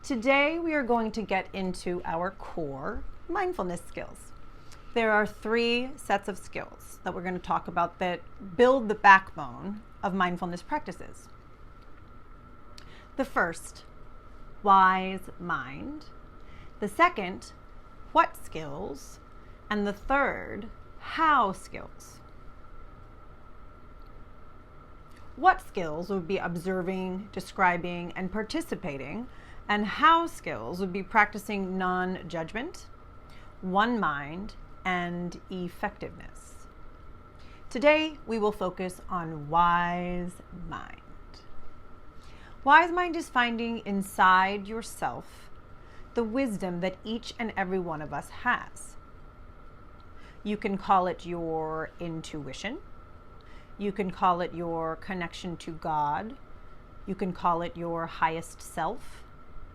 Today we are going to get into our core mindfulness skills. There are 3 sets of skills that we're going to talk about that build the backbone of mindfulness practices. The first, wise mind. The second, what skills. And the third, how skills. What skills would be observing, describing, and participating, and how skills would be practicing non-judgment, one mind, and effectiveness. Today, we will focus on wise mind. Wise mind is finding inside yourself the wisdom that each and every one of us has. You can call it your intuition. You can call it your connection to God. You can call it your highest self.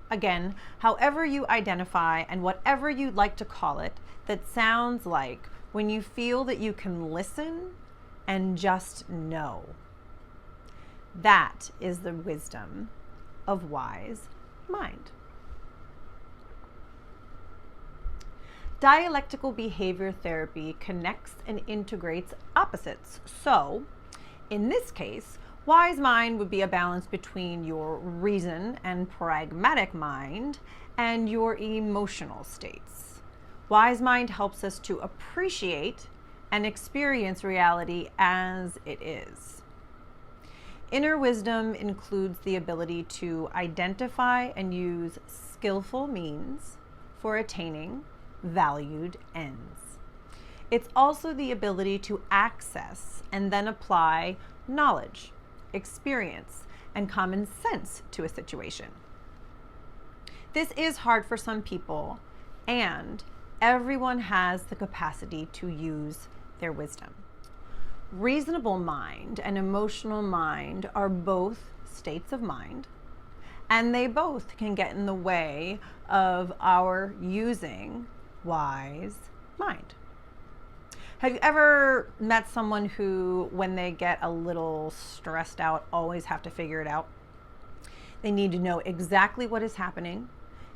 Again, however you identify and whatever you'd like to call it, that sounds like when you feel that you can listen and just know. That is the wisdom of wise mind. Dialectical behavior therapy connects and integrates opposites. So, in this case, wise mind would be a balance between your reason and pragmatic mind and your emotional states. Wise mind helps us to appreciate and experience reality as it is. Inner wisdom includes the ability to identify and use skillful means for attaining valued ends. It's also the ability to access and then apply knowledge, experience, and common sense to a situation. This is hard for some people, and everyone has the capacity to use their wisdom. Reasonable mind and emotional mind are both states of mind, and they both can get in the way of our using wise mind. Have you ever met someone who, when they get a little stressed out, always have to figure it out? They need to know exactly what is happening.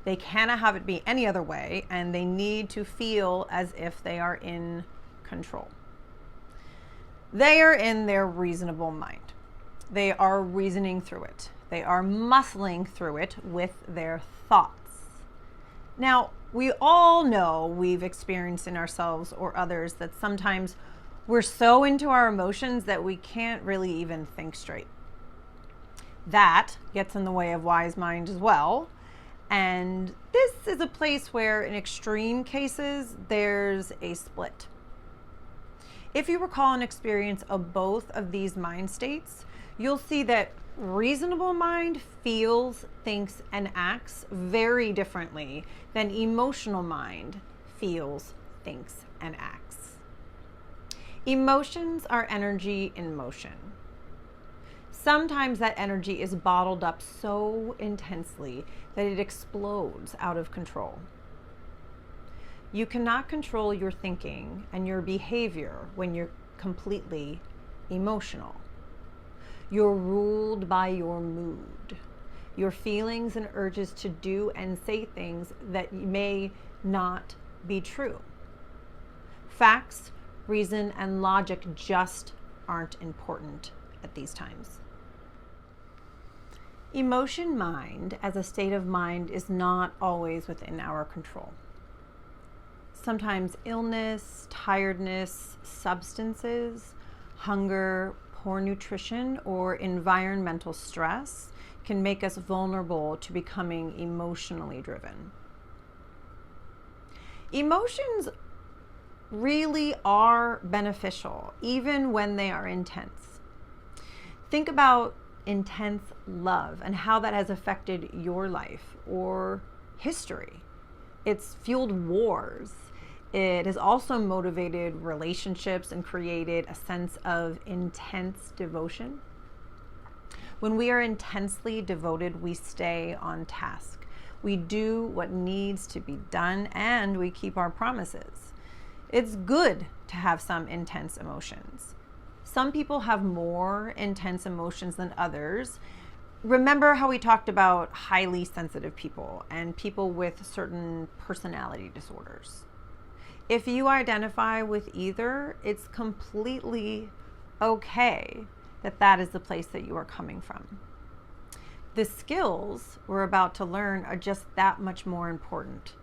They cannot have it be any other way, and they need to feel as if they are in control. They are in their reasonable mind. They are reasoning through it. They are muscling through it with their thoughts. Now, we all know we've experienced in ourselves or others that sometimes we're so into our emotions that we can't really even think straight. That gets in the way of wise mind as well. And this is a place where in extreme cases, there's a split. If you recall an experience of both of these mind states, you'll see that reasonable mind feels, thinks, and acts very differently than emotional mind feels, thinks, and acts. Emotions are energy in motion. Sometimes that energy is bottled up so intensely that it explodes out of control. You cannot control your thinking and your behavior when you're completely emotional. You're ruled by your mood, your feelings and urges to do and say things that may not be true. Facts, reason, and logic just aren't important at these times. Emotion mind as a state of mind is not always within our control. Sometimes illness, tiredness, substances, hunger, poor nutrition, or environmental stress can make us vulnerable to becoming emotionally driven. Emotions really are beneficial, even when they are intense. Think about intense love and how that has affected your life or history. It's fueled wars. It has also motivated relationships and created a sense of intense devotion. When we are intensely devoted, we stay on task. We do what needs to be done, and we keep our promises. It's good to have some intense emotions. Some people have more intense emotions than others. Remember how we talked about highly sensitive people and people with certain personality disorders? If you identify with either, it's completely okay that that is the place that you are coming from. The skills we're about to learn are just that much more important.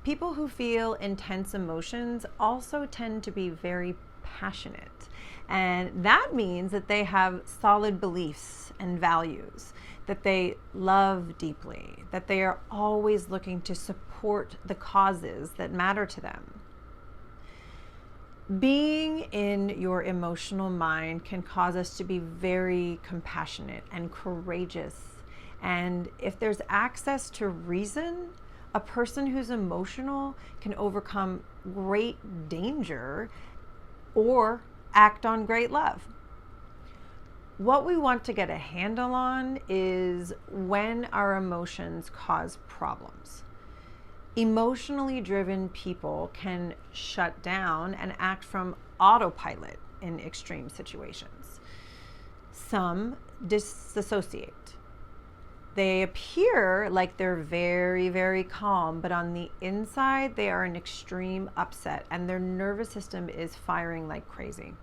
People who feel intense emotions also tend to be very passionate, and that means that they have solid beliefs and values, that they love deeply, that they are always looking to support the causes that matter to them. Being in your emotional mind can cause us to be very compassionate and courageous. And if there's access to reason, a person who's emotional can overcome great danger or act on great love. What we want to get a handle on is when our emotions cause problems. Emotionally driven people can shut down and act from autopilot in extreme situations. Some disassociate. They appear like they're very, very calm, but on the inside, they are in extreme upset and their nervous system is firing like crazy.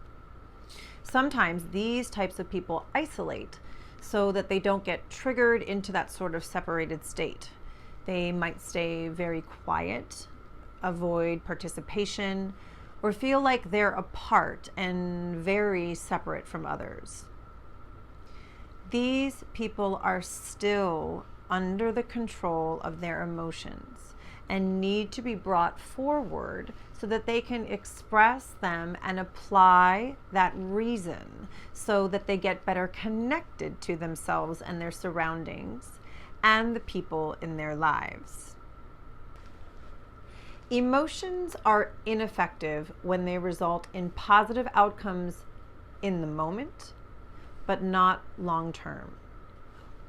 Sometimes these types of people isolate so that they don't get triggered into that sort of separated state. They might stay very quiet, avoid participation, or feel like they're apart and very separate from others. These people are still under the control of their emotions and need to be brought forward so that they can express them and apply that reason so that they get better connected to themselves and their surroundings and the people in their lives. Emotions are ineffective when they result in positive outcomes in the moment, but not long term,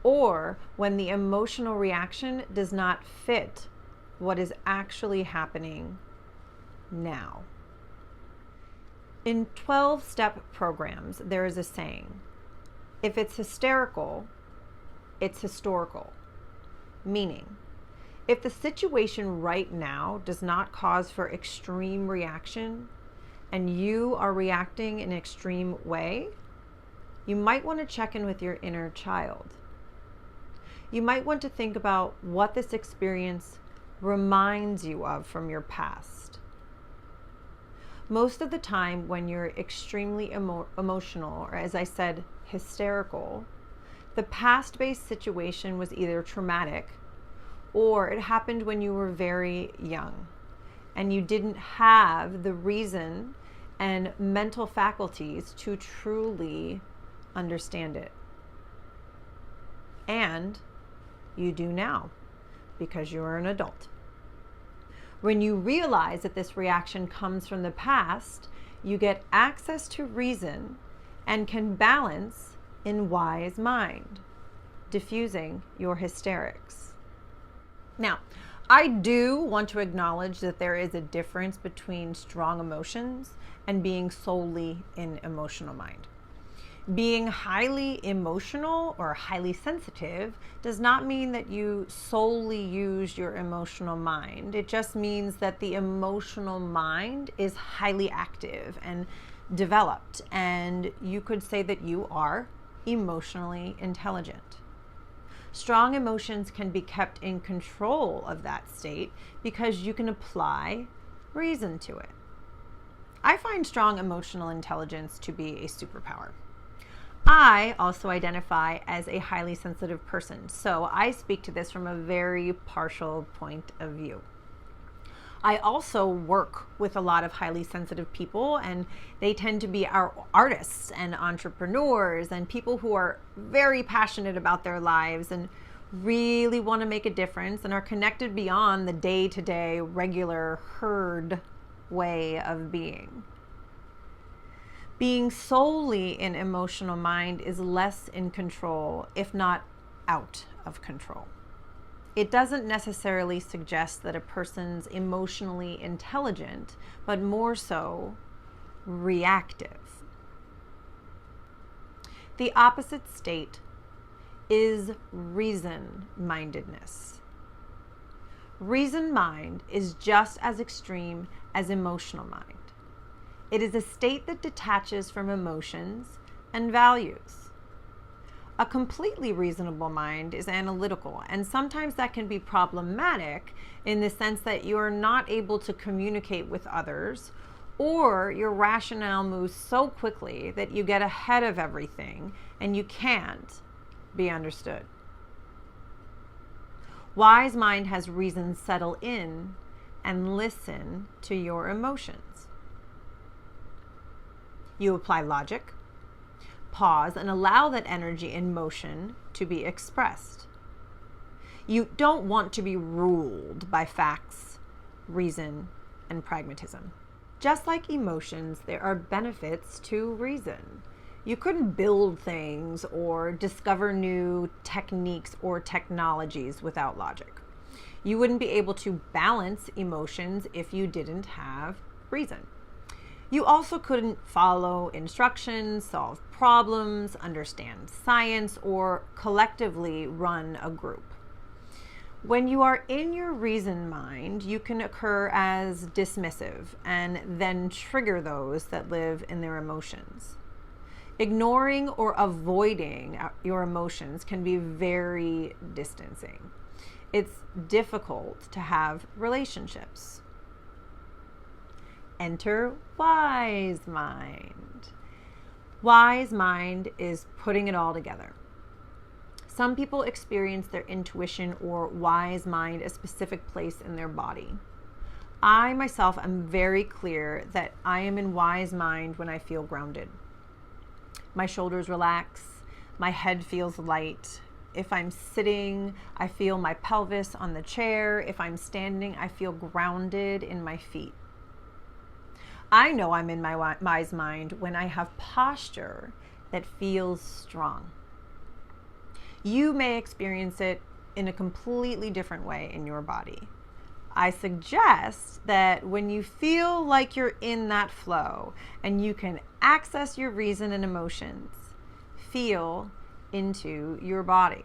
or when the emotional reaction does not fit what is actually happening now. In 12-step programs, there is a saying, if it's hysterical, it's historical. Meaning, if the situation right now does not cause for extreme reaction and you are reacting in an extreme way, you might want to check in with your inner child. You might want to think about what this experience reminds you of from your past. Most of the time when you're extremely emotional, or as I said, hysterical, the past-based situation was either traumatic or it happened when you were very young and you didn't have the reason and mental faculties to truly understand it. And you do now because you are an adult. When you realize that this reaction comes from the past, you get access to reason and can balance in wise mind, diffusing your hysterics. Now, I do want to acknowledge that there is a difference between strong emotions and being solely in emotional mind. Being highly emotional or highly sensitive does not mean that you solely use your emotional mind. It just means that the emotional mind is highly active and developed, and you could say that you are emotionally intelligent. Strong emotions can be kept in control of that state because you can apply reason to it. I find strong emotional intelligence to be a superpower. I also identify as a highly sensitive person, so I speak to this from a very partial point of view. I also work with a lot of highly sensitive people, and they tend to be our artists and entrepreneurs and people who are very passionate about their lives and really want to make a difference and are connected beyond the day-to-day regular herd way of being. Being solely in emotional mind is less in control, if not out of control. It doesn't necessarily suggest that a person's emotionally intelligent, but more so reactive. The opposite state is reason-mindedness. Reason mind is just as extreme as emotional mind. It is a state that detaches from emotions and values. A completely reasonable mind is analytical, and sometimes that can be problematic in the sense that you are not able to communicate with others, or your rationale moves so quickly that you get ahead of everything and you can't be understood. Wise mind has reason settle in and listen to your emotions. You apply logic, pause, and allow that energy and motion to be expressed. You don't want to be ruled by facts, reason, and pragmatism. Just like emotions, there are benefits to reason. You couldn't build things or discover new techniques or technologies without logic. You wouldn't be able to balance emotions if you didn't have reason. You also couldn't follow instructions, solve problems, understand science, or collectively run a group. When you are in your reason mind, you can occur as dismissive and then trigger those that live in their emotions. Ignoring or avoiding your emotions can be very distancing. It's difficult to have relationships. Enter wise mind. Wise mind is putting it all together. Some people experience their intuition or wise mind a specific place in their body. I myself am very clear that I am in wise mind when I feel grounded. My shoulders relax, my head feels light. If I'm sitting, I feel my pelvis on the chair. If I'm standing, I feel grounded in my feet. I know I'm in my wise mind when I have posture that feels strong. You may experience it in a completely different way in your body. I suggest that when you feel like you're in that flow and you can access your reason and emotions, feel into your body.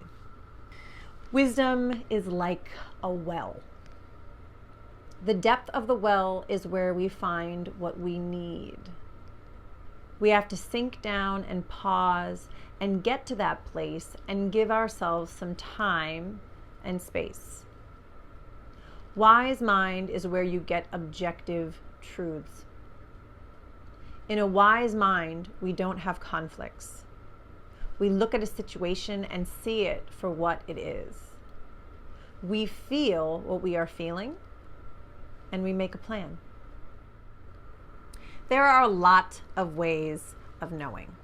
Wisdom is like a well. The depth of the well is where we find what we need. We have to sink down and pause and get to that place and give ourselves some time and space. Wise mind is where you get objective truths. In a wise mind, we don't have conflicts. We look at a situation and see it for what it is. We feel what we are feeling, and we make a plan. There are a lot of ways of knowing.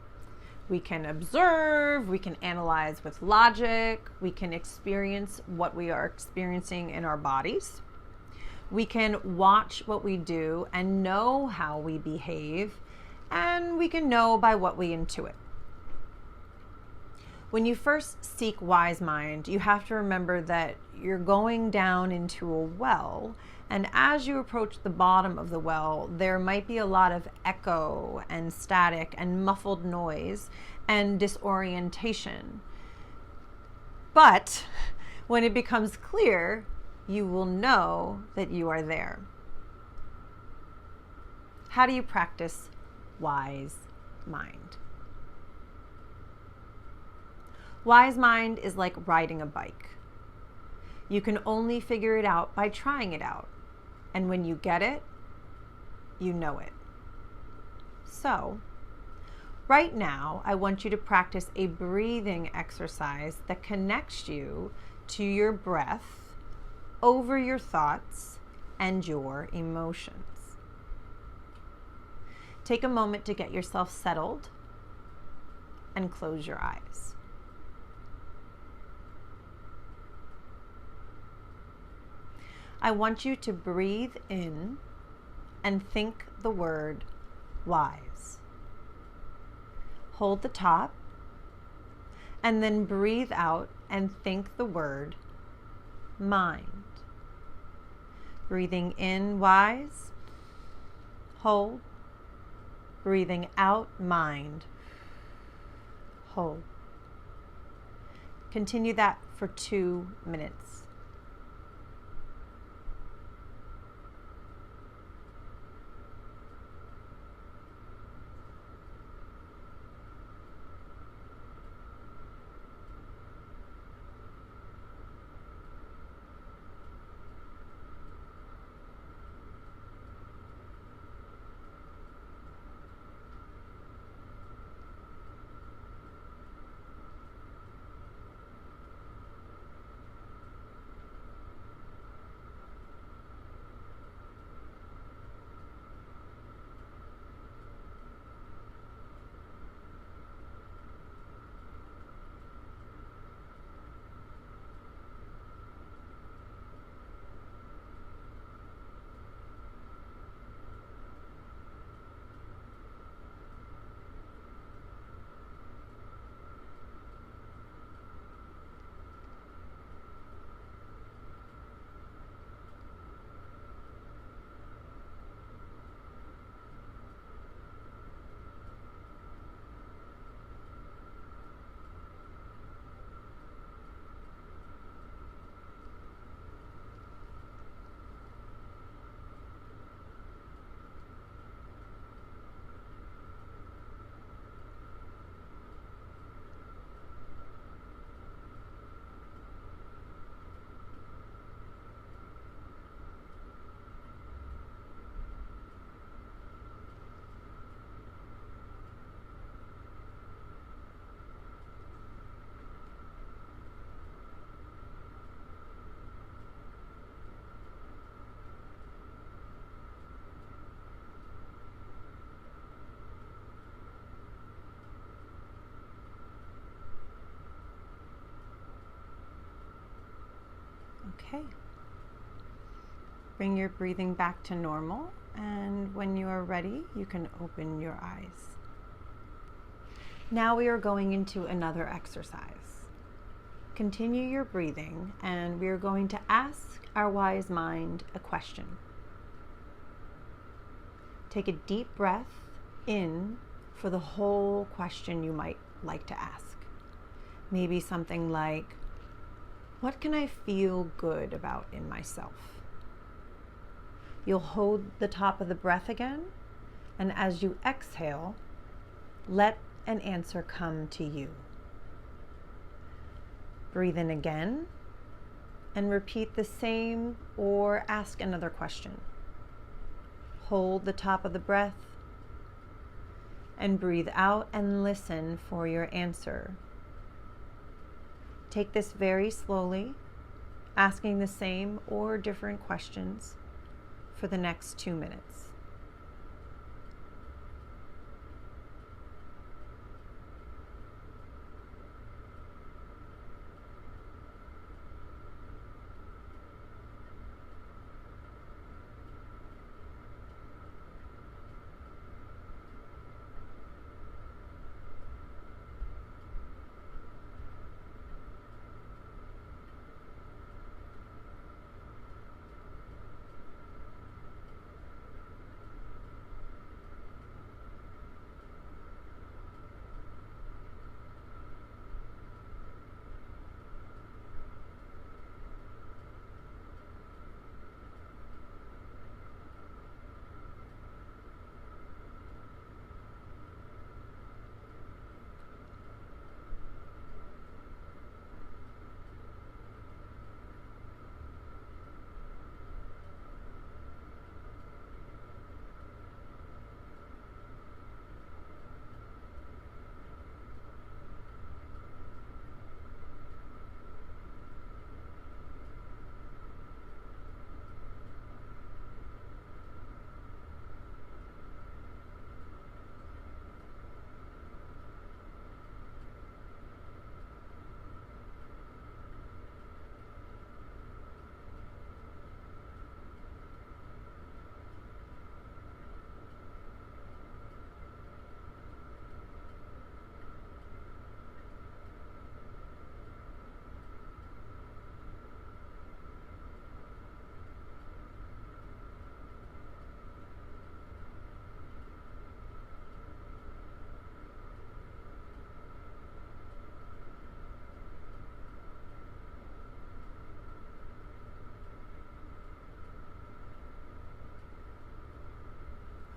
We can observe, we can analyze with logic, we can experience what we are experiencing in our bodies. We can watch what we do and know how we behave, and we can know by what we intuit. When you first seek wise mind, you have to remember that you're going down into a well, and as you approach the bottom of the well, there might be a lot of echo and static and muffled noise and disorientation. But when it becomes clear, you will know that you are there. How do you practice wise mind? Wise mind is like riding a bike. You can only figure it out by trying it out. And when you get it, you know it. So, right now, I want you to practice a breathing exercise that connects you to your breath over your thoughts and your emotions. Take a moment to get yourself settled and close your eyes. I want you to breathe in and think the word wise. Hold the top and then breathe out and think the word mind. Breathing in, wise. Hold. Breathing out, mind. Hold. Continue that for 2 minutes. Okay. Bring your breathing back to normal, and when you are ready, you can open your eyes. Now we are going into another exercise. Continue your breathing, and we are going to ask our wise mind a question. Take a deep breath in for the whole question you might like to ask. Maybe something like, what can I feel good about in myself? You'll hold the top of the breath again, and as you exhale, let an answer come to you. Breathe in again, and repeat the same or ask another question. Hold the top of the breath, and breathe out and listen for your answer. Take this very slowly, asking the same or different questions for the next 2 minutes.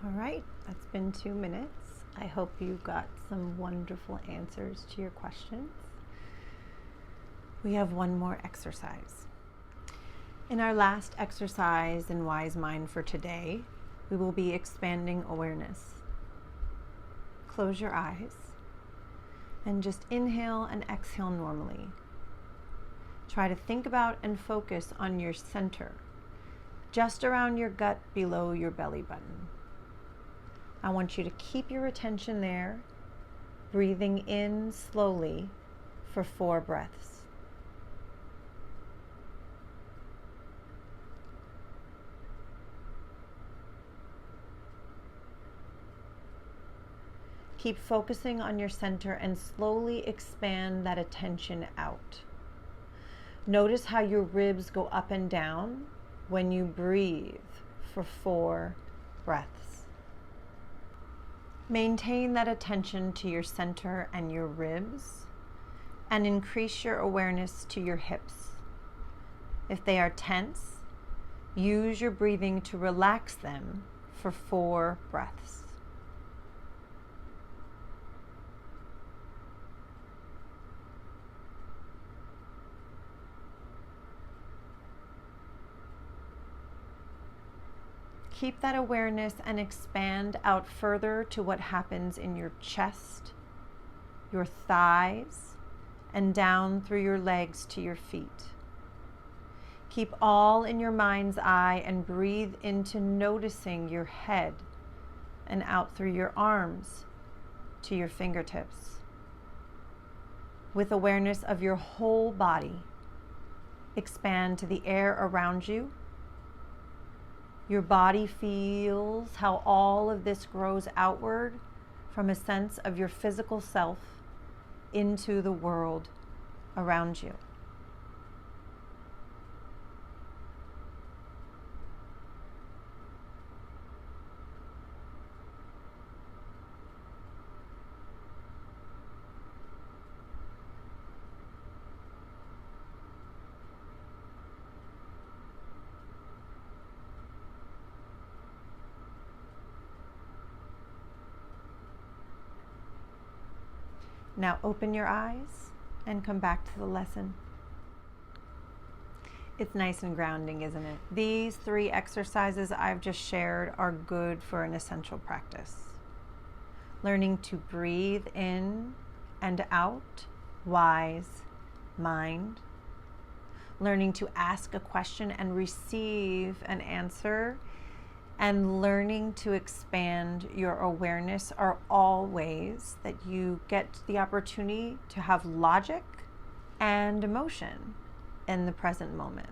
All right, that's been 2 minutes. I hope you got some wonderful answers to your questions. We have one more exercise. In our last exercise in Wise Mind for today, we will be expanding awareness. Close your eyes and just inhale and exhale normally. Try to think about and focus on your center, just around your gut below your belly button. I want you to keep your attention there, breathing in slowly for 4 breaths. Keep focusing on your center and slowly expand that attention out. Notice how your ribs go up and down when you breathe for 4 breaths. Maintain that attention to your center and your ribs, and increase your awareness to your hips. If they are tense, use your breathing to relax them for 4 breaths. Keep that awareness and expand out further to what happens in your chest, your thighs, and down through your legs to your feet. Keep all in your mind's eye and breathe into noticing your head and out through your arms to your fingertips. With awareness of your whole body, expand to the air around you. Your body feels how all of this grows outward from a sense of your physical self into the world around you. Now open your eyes and come back to the lesson. It's nice and grounding, isn't it? These 3 exercises I've just shared are good for an essential practice. Learning to breathe in and out, wise mind. Learning to ask a question and receive an answer, and learning to expand your awareness are all ways that you get the opportunity to have logic and emotion in the present moment.